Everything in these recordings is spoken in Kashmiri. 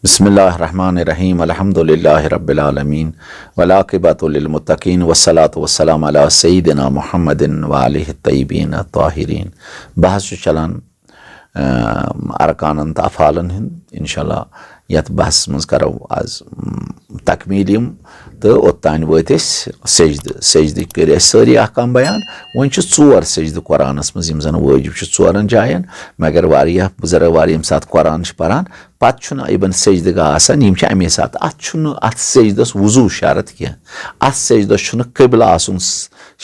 बिस्मिल्लाहिर्रहमानिर्रहीम अल्हम्दुलिल्लाहि रब्बिल आलमीन वलाक़िबतु लिल मुत्तक़ीन वस्सलातु वस्सलामु अला सय्यिदिना मुहम्मदिन व आलिहि त्तय्यिबीन अत्ताहिरीन। बहस चलान अरकानन तह अफ़आलन हिंद इंशाअल्लाह यथ बहस मज करो आज तकमील तो ओतान वत सजद कर सारी अहकाम बयान। वन चोर सजद कुरानस मज यम जन वाजिब चोरन जायन मगर वारिया बुजुर्ग वार यम सात कुरान परान पत् इबन सजद आसान यम अमे सात अत सजदस वजू शरत कह अत सजदस कबिल आसन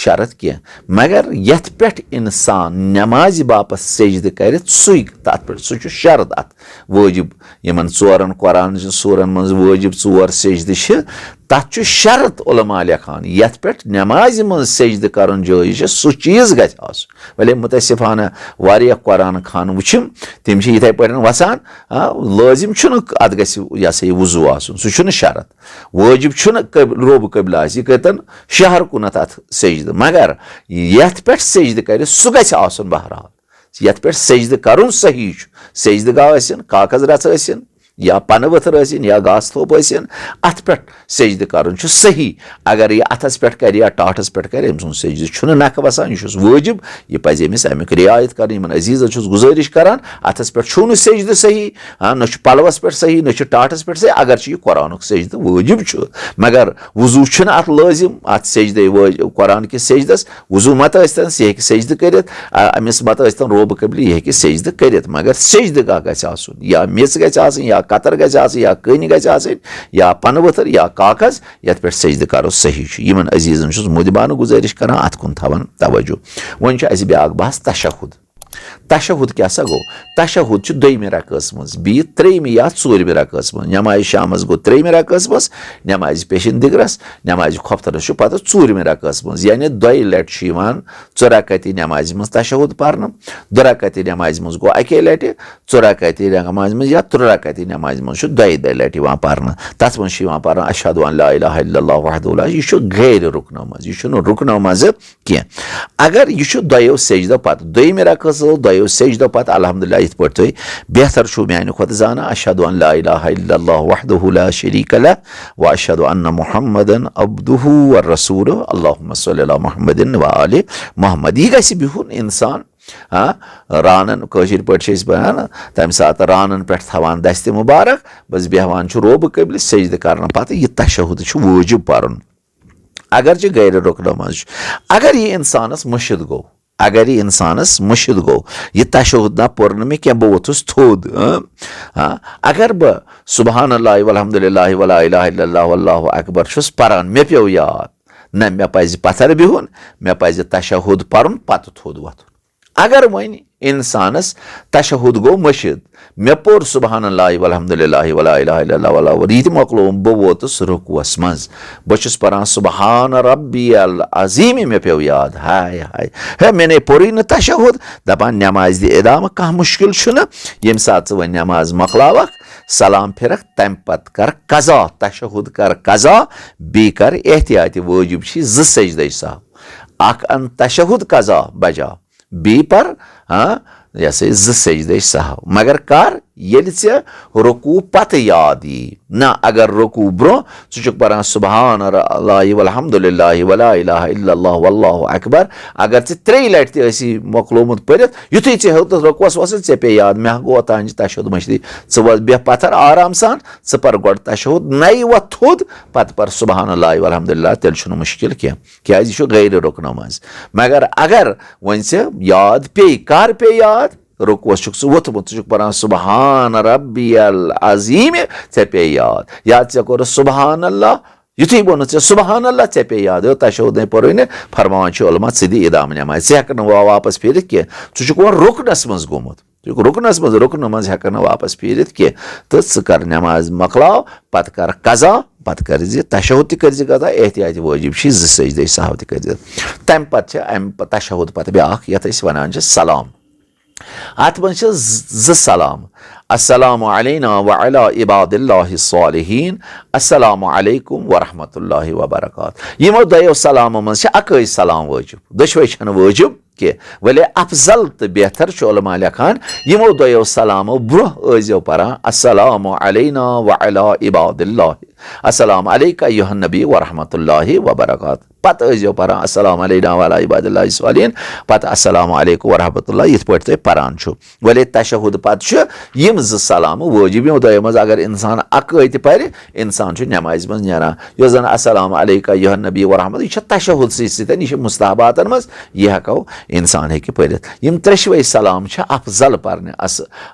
शरत कह मगर यथ पे इंसान नमाज बापत सजद कर सह शरत अत वाजिब यमन चोरन कुरान सूरन मज वाजिब चोर सजद तथ शरत उलमा लिखान यथ पे नमाज मज सजद कर जायज सह चीज गस भले मुतसिफाना वारिया कुरान खान वुचम तम इथे पे वसान लाजिम अत गह वजू आसन सह शरत वाजिब रोब कबिल यह कतन शहर कुनत अत सजद मगर यथ पे सजद कर सह गस आसन बहरहाल यथ पे सजद कर सही सजद गा कागज रच या पन वथर या घास थोप अत पे सजद कर सही अगर यह अथस पे कर या टाटस पे कर अम सुंद सजद नख वसान यह वाजिब यह पज अमिस अमुक रियायत कर अजीजन गुजारिश करान अथस पे सजद सही न पलवस पे सही न टाटस पे सही अगर यह कुरान सजद वाजिब मगर वजू अत लाजिम अत सजद कुरान किस सजदस वजू मत सह सजद कर अमिस मत रोब कबिल यह सजद कर मगर सजद गस या मेस गस या कतर गस या कन गस या पन वथर या कागज यथ पे सजद करो सही यमन अजीजन मुदिबान गुजारिश करान अत कुन थवन तवज्जो। वन ब्या बहस तशहुद तशहुद क्या गो तशहुद दोयमि रकस मज बी त्रेयमि या चूरमि रकस मज नमाज शामस गो त्रेयमि रकस मज नमाज पेशिन दिगरस नमाज खोफ्तरस पत चूरमि रकस मज यानी दोय लट चुरकती नमाज मज तशहुद पर्न दुरकती नमाज मज गो अके लट चुरकती नमाज मज या तुरकती नमाज मज दोय लट पर्न तथ मज पर्न अशहदु अन ला इलाहा इल्लल्लाह वहदहु ला यह गैर रुकनो मज यह रुकनो मज कह अगर यह दोयो सजदो पत दोयमि रकस दोयो सजदो पत अल्हम्दुलिल्लाह इत पे तुम बेहतर माने खुद जाना अशहदु अन ला इलाहा इल्लल्लाह वहदहु ला शरीक लह व अशहदु अन्न मुहम्मदन अब्दुहु व रसूलुहु अल्लाहुम्मा सल्लि अला मुहम्मदिन व आलि मुहम्मद यह गस बिहुन इंसान रानन कशिर पे बयान तम सात रानन पे थवान दस्त मुबारक बस बेहवान रोब कबिल सजद कर पत यह तशहुद वाजिब पर्न अगर गैर रुकनो मज अगर यह इंसानस मुर्शिद गो अगर यह इंसानस मुर्शिद गो यह तशहुद ना पुर मे क्या बह वोथुस थोद अगर बह सुबहान अल्लाह वल्हम्दुलिल्लाह वला इलाहा इल्लल्लाह वल्लाहु अकबर छुस परान मे पे याद न मे पज पत्थर बिहुन मे पज तशहुद पर्न पत थोद वथुन अगर वन इंसानस तशहुद गो मुर्शिद मे पोर सुबहान अल्लाह वल्हम्दुलिल्लाह वला इलाहा इल्लल्लाह वल्लाहु रीत मकलो बह वोतुस रुकुअस मज बह परान सुबहान रब्बियल अज़ीम मे पे याद हाय हाय है मैंने पोरी न तशहुद दपान नमाज दि इदाम कह मुश्किल यम सात वन नमाज मकलावक सलाम फिरक तम पत कर कज़ा तशहुद कर कज़ा बी कर एहतियात वाजिब ज सजद साहब अख अन तशहुद कज़ा बजा बी पर यह ज सजद साहब मगर कर ये रुकू पत याद यी ना अगर रुकू ब्रो पान सुबहान अल्लाह वल्हम्दुलिल्लाह वला इलाहा इल्लल्लाह वल्लाहु अकबर अगर त्रे लट मकलोमुत पढ़ युथु हेतु रुकुस वस ऐ पे याद मे गो तान तशहुद मशदी वस बेह पत्थर आराम सान पर गो तशहुद नई व थोद पत पर सुबहान अल्लाह वल्हम्दुलिल्लाह तेल मुश्किल कह क्या गैर रुकनो मज मगर अगर वन याद पे कर पे याद रुकुस वोथमुत पान सुबहान रब्बियल अज़ीम ऐ पे याद कोर सुबहान अल्लाह युथु वोन सुबहान अल्लाह ऐ पे याद तशहुद ने पोर फरमान उलमा दी इदाम नमाज हेक वापस फिर कह रुकनस मज गोमुत रुकनस मज रुकन मज हेक वापस फिर कह तो कर नमाज मकलाव पत कर कज़ा पत कर तशहुद कर कज़ा एहतियात वाजिब ज सजद साहब कर तम पे अम तशहुद पत ब्या यथ वन सलाम अत मन ज सलाम अस्सलामु अलैना व अला इबादिल्लाहि सालिहीन अस्सलामु अलैकुम व रहमतुल्लाहि व बरकातहू यमो दयो सलाम मन अकै सलाम वाजिब दशवै छन वाजिब کہ ولی افضل تہٕ بہتر چھُ علما لیکھان یِمو دۄیو سلامو برونٛہہ ٲسۍزیو پران السلام علینا وعلی عباد اللہ السلام علیکہ ایُہا النبی ورحمۃ اللہ وبرکاتہ پتہٕ ٲسۍزیو پران السلام علینا وعلی عباد اللہ الصالحین پتہٕ السلام علیکم ورحمۃ اللہ یِتھ پٲٹھۍ تُہۍ پران چھُو ولی تشہُد پتہٕ چھُ یِم زٕ سلامہٕ وٲجِب یِمو دۄیو منٛز اگر اِنسان اکٲے تہِ پرِ اِنسان چھُ نٮ۪مازِ منٛز نیران یۄس زن السلام علیکہ ایُہا النبی ورحمۃ یہِ چھےٚ تشہُدسٕے سۭتۍ یہِ چھِ مُستحباتن منٛز یہِ ہٮ۪کو اِنسان ہیٚکہِ پٔرِتھ یِم ترٛیشوَے سلام چھِ افضل پرنہِ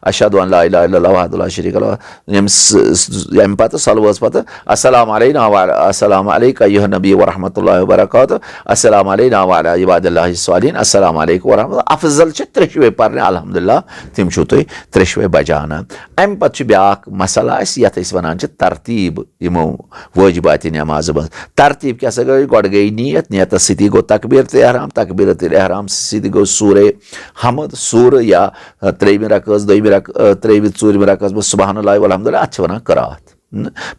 اشہدُ ان لا الہ الا اللہ وحدہ لا شریٖک لہ ییٚمہِ پتہٕ سۄلوٲژ پتہٕ السلام علینا السلام علیکہ ایُہا النبی ورحمۃ اللہ وبرکاتہ السلام علینا وعلی عباد اللہ الصالحین السلام علیکم ورحمۃ اللہ افضل چھِ ترٛیشوَے پرنہِ الحمدللہ تِم چھُو تُہۍ ترٛیشوَے بجان امہِ پتہٕ چھُ بیٛاکھ مسلہٕ اَسہِ یتھ أسۍ وَنان چھِ ترتیٖب یِمو وٲجِباتہِ نٮ۪مازٕ منٛز ترتیٖب کیٛاہ سا گٔے گۄڈٕ گٔے نیت نیتس سۭتی گوٚو تقبیٖرتِ احرام تقبیٖرتِ احرام سۭتی گوٚو سوٗرے حمد سوٗرٕ یا ترٛیٚیِمہِ رکٲژ دوٚیمہِ ترٛیٚیِمہِ ژوٗرمہِ رکٲژ منٛز سبحان اللہ والحمدُللہ اتھ چھِ ونان قرات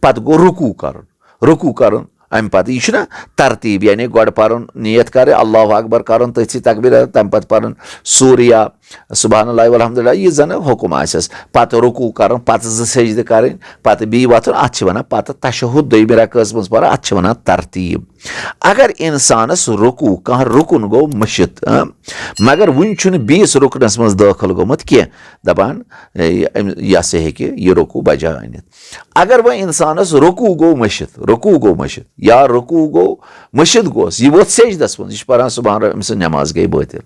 پتہٕ گوٚو رکوٗع کرُن امہِ پتہٕ یہِ چھُنہ ترتیٖب یعنی گۄڈٕ پرُن نیت کرِ اللہ اکبر کرُن تٔتھۍ سۭتۍ تقبیٖر تمہِ پتہٕ پرُن سوٗرٕ یا سبحان اللہ والحمدُللہ یہِ زن حُکم آسٮ۪س پتہٕ رکوٗع کرُن پتہٕ 2 سجدٕ کرٕنۍ پتہٕ بیٚیہِ وۄتھُن اتھ چھِ ونان پتہٕ تشہُد دوٚیمہِ رکٲژ منٛز پران اتھ چھِ ونان ترتیٖب اگر انسانس رکوٗع کانٛہہ رُکُن گوٚو مٔشِتھ مگر وُنہِ چھُنہٕ بیٚیِس رُکنس منٛز دٲخل گوٚمُت کینٛہہ دپان یہِ ہسا ہیٚکہِ یہِ رکوٗع بجا أنِتھ اگر وۄنۍ انسانس رکوٗع گوٚو مٔشِتھ یا رکوٗع گوٚو مٔشِتھ گوس یہِ ووٚتھ سجدس منٛز یہِ چھُ پران سبحان اللہ أمۍ سٕنٛز نٮ۪ماز گٔے بٲطِل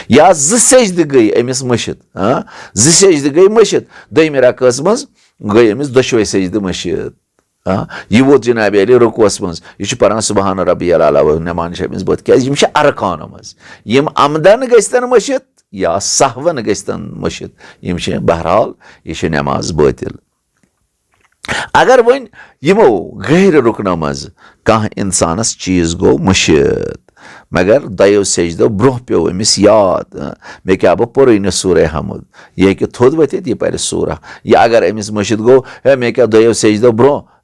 یا 2 سجدٕ گٔے أمِس مٔشِتھ 2 سجدٕ گٔے مٔشِتھ دوٚیمہِ رکٲژ منٛز گٔے أمِس دۄشوَے سجدٕ مٔشِتھ یہِ ووت جنابِ عالی رکوٗعس منٛز یہِ چھُ پران سبحان ربی العلیٰ نٮ۪ماز چھِ أمِس بٲطِل کیٛازِ یِم چھِ ارکانو منٛز یِم عمدن گٔژھتن مٔشِتھ یا سہون گٔژھتن مٔشِتھ یِم چھِ بہرحال یہِ چھِ نٮ۪ماز بٲطِل اگر وۄنۍ یِمو غٲرِ رُکنو منٛز کانٛہہ اِنسانس چیٖز گوٚو مٔشِتھ مگر دۄیو سجدو برونٛہہ پیوٚو أمِس یاد مےٚ کیٛاہ بہٕ پوٚرُے نہٕ سوٗرے حمد یہِ ہیٚکہِ تھوٚد ؤتھِتھ یہِ پرِ سوٗرہ یا اگر أمِس مٔشِتھ گوٚو ہے مےٚ کیٛاہ دۄیو سجدو برونٛہہ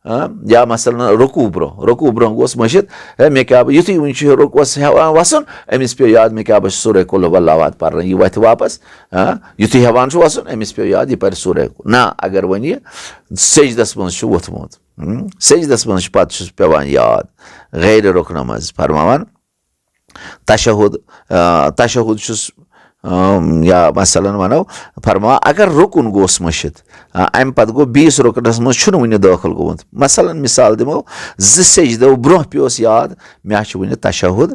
یا مثلاً رکوٗع برونٛہہ گوس مٔشِتھ ہے مےٚ کیٛاہ بہٕ یُتھُے وُنہِ چھُ رکوٗعس ہٮ۪وان وسُن أمِس پیوٚو یاد مےٚ کیٛاہ بہٕ چھُس سوٗرے قُل ہُوَ اللہُ احد پران یہِ وتھِ واپس یُتھُے ہٮ۪وان چھُ وسُن أمِس پیوٚو یاد یہِ پرِ سوٗرے نہ اگر وۄنۍ یہِ سجدس منٛز چھُ ووٚتھمُت سجدس منٛز چھُ پتہٕ چھُس پیوان یاد غٲرِ رُکنو منٛز فرماوان تشہُد چھُس یا مثلاً ونو فرماوان اگر رُکُن گوٚژھ مٔشِتھ امہِ پتہٕ گوٚو بیٚیِس رُکنس منٛز چھُنہٕ وُنہِ دٲخل گوٚمُت مثلاً مِثال دِمو 2 سجدو برونٛہہ پیوس یاد مےٚ چھُ وُنہِ تشہُد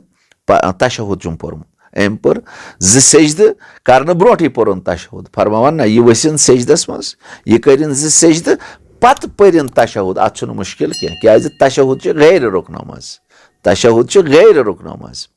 چھُم پوٚرمُت أمۍ پوٚر 2 سجدٕ کرنہٕ برونٛٹھٕے پوٚرُن تشہُد فرماوان نہ یہِ ؤسِن سجدس منٛز یہِ کٔرِن 2 سجدٕ پتہٕ پٔرِن تشہُد اتھ چھُنہٕ مُشکِل کینٛہہ کیٛازِ تشہُد چھِ غٲرِ رُکنو منٛز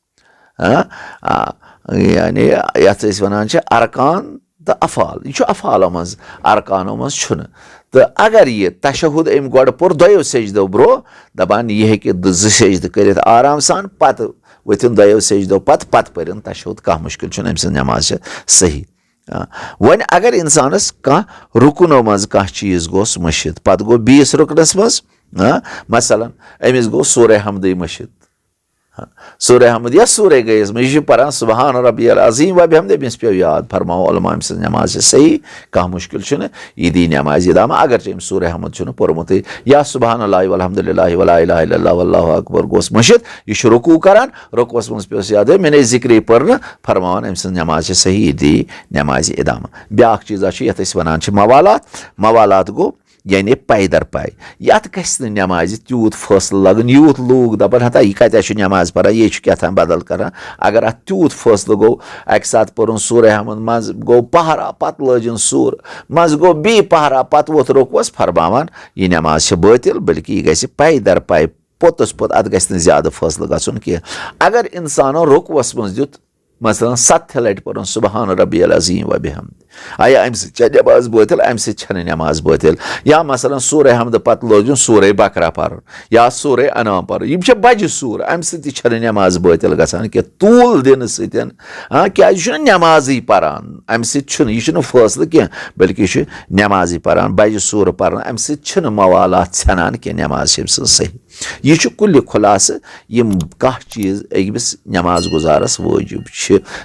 یعنی یتھ أسۍ ونان چھِ ارکان تہٕ افعال یہِ چھُ افعالو منٛز ارکانو منٛز چھُنہٕ تہٕ اگر یہِ تشہُد أمۍ گۄڈٕ پوٚر دۄیو سجدو برونٛہہ دپان یہِ ہیٚکہِ 2 سجدٕ کٔرِتھ آرام سان پتہٕ ؤتھِن دۄیو سجدو پتہٕ پٔرِن تشہُد کانٛہہ مُشکِل چھُنہٕ أمۍ سٕنٛز نٮ۪ماز چھِ صحیح وۄنۍ اگر انسانس کانٛہہ رُکنو منٛز کانٛہہ چیٖز گوٚژھ مٔشِتھ پتہٕ گوٚو بیٚیِس رُکنس منٛز مثلاً أمِس گوٚو سوٗرے حمدٕے مٔشِتھ سوٗرے حمد یا سوٗرے گٔیَس منٛز یہِ چھُ پران سبحان ربی العظیٖم وبحمدہ أمِس پیوٚو یاد فرماوو علما أمۍ سٕنٛز نٮ۪ماز چھِ صحیح کانٛہہ مُشکِل چھُنہٕ یہِ دی نٮ۪مازِ اِدامہ اگرچہِ أمۍ سوٗرے حمد چھُنہٕ پوٚرمُتٕے یا سبحان اللہ والحمدُللہ ولا الہ الا اللہ واللہ اکبر گوٚژھ مٔشِتھ یہِ چھُ رکوٗع کران رکوٗعس منٛز پیوٚس یاد مےٚ نے ذِکرٕے پٔر نہٕ فرماوان أمۍ سٕنٛز نٮ۪ماز چھِ صحیح یہِ دی نٮ۪مازِ اِدامہ بیٛاکھ چیٖزا چھُ یتھ أسۍ ونان چھِ موالات گوٚو یعنی پاے در پاے یتھ گژھِ نہٕ نٮ۪مازِ تیوٗت فٲصلہٕ لگُن یوٗت لوٗکھ دپان ہتا یہِ کتیٛاہ چھُ نٮ۪ماز پران یے چھُ کیٛاہتام بدل کران اگر اتھ تیوٗت فٲصلہٕ گوٚو اکہِ ساتہٕ پوٚرُن سوٗرے حمد منٛزٕ گوٚو پہرا پتہٕ لٲجِن سوٗر منٛزٕ گوٚو بیٚیہِ پہرا پتہٕ ووٚتھ رکوٗعس فرماوان یہِ نٮ۪ماز چھِ بٲطِل بٔلکہِ یہِ گژھِ پاے در پاے پوٚتُس پوٚت اتھ گژھِ نہٕ زیادٕ فٲصلہٕ گژھُن کینٛہہ اگر انسانو رکوٗعس منٛز دیُت مثلاً 7 لٹہِ پوٚرُن سبحان ربی العظیٖم وبحمدہ آیا امہِ سۭتۍ چھےٚ نٮ۪ماز بٲطِل امہِ سۭتۍ چھنہٕ نٮ۪ماز بٲطِل یا مثلاً سوٗرے حمدٕ پتہٕ لٲجُن سوٗرے بقرہ پرُن یا سوٗرے انعام پرُن یِم چھِ بجہِ سوٗرٕ امہِ سۭتۍ تہِ چھنہٕ نٮ۪ماز بٲطِل گژھان کینٛہہ طوٗل دِنہٕ سۭتۍ کیٛازِ یہِ چھُنہٕ نٮ۪مازٕے پران امہِ سۭتۍ چھُنہٕ یہِ چھُنہٕ فٲصلہٕ کینٛہہ بٔلکہِ یہِ چھُ نٮ۪مازٕے پران بجہِ سوٗرٕ پران امہِ سۭتۍ چھِنہٕ موالات ژھٮ۪نان کینٛہہ نٮ۪ماز چھِ أمۍ سٕنٛز صحیح यह कुल खुलास यम कह चीज अकिस नमाज गुजारस वाजिब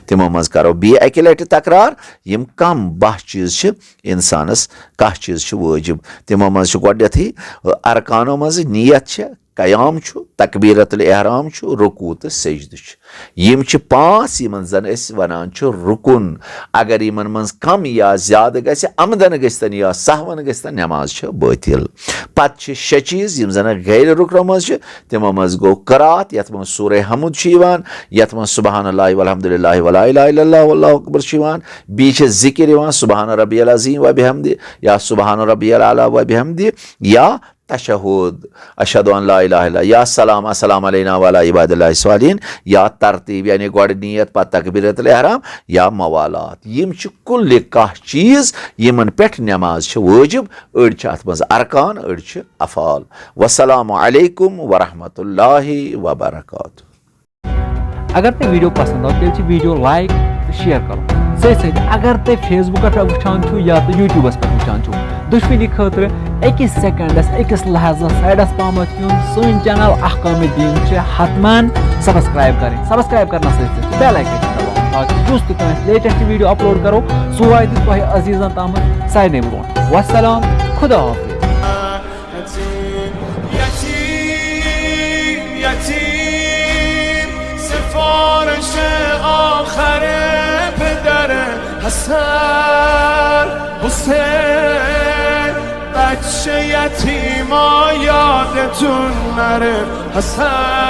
तिमो मज करो बे अकि लटि तकरार यम कम 10 चीज इंसानस कह चीज वाजिब तिमो मज गोडथी अरकानो मज नियत कयाम तकबीरतुल एहराम रुकू तो सजद यम 5 यमन जन वनान रुकुन अगर यमन मज कम या ज्यादा गस आमदन गस्तन या सहवन गस्तन नमाज बातिल पत 6 चीज यम जन गैर रुकनो मज तिमो मज गो करात यत मज सूरह हमुद यत मज सुबहानल्लाहि वल्हम्दुलिल्लाहि वला इलाहा इल्लल्लाह वल्लाहु अकबर बी जिक्र सुबहान रब्बियल अज़ीम व बिहम्दी या सुबहान रब्बियल आला व बिहम्दी या तशहुद अशहदु अन ला इलाहा इल्लल्लाह या सलाम अस्सलाम अलैना वाला इबादिल्लाहि स्वालिहीन या तरतीब यानी गोड नियत पत तकबीरतुल एहराम या मवालात यम कुल कह चीज यमन पे नमाज वाजिब अड़ अत मज अरकान अड़ अफाल वस्सलामु अलैकुम वरहमतुल्लाहि वबरकातुहू। अगर ते वीडियो पसंद आओ तेल वीडियो लाइक शेयर करो सही अगर ते फेसबुक पे वुचान या तो यूट्यूबस पे वुचान दुश्मनी खतर अकिस सेकंडस अकिस लहजस साइडस पाम सन चैनल अहकाम दीन हतमान सब्सक्राइब करें सब्सक्राइब करना सही बेल आइकन दबाओ ताकि जुस लेटेस्ट वीडियो अपलोड करो सो वात तुह अजीजन ताम सारे ब्रो वस्सलाम खुदा بچه یتیما یادتون نره حسن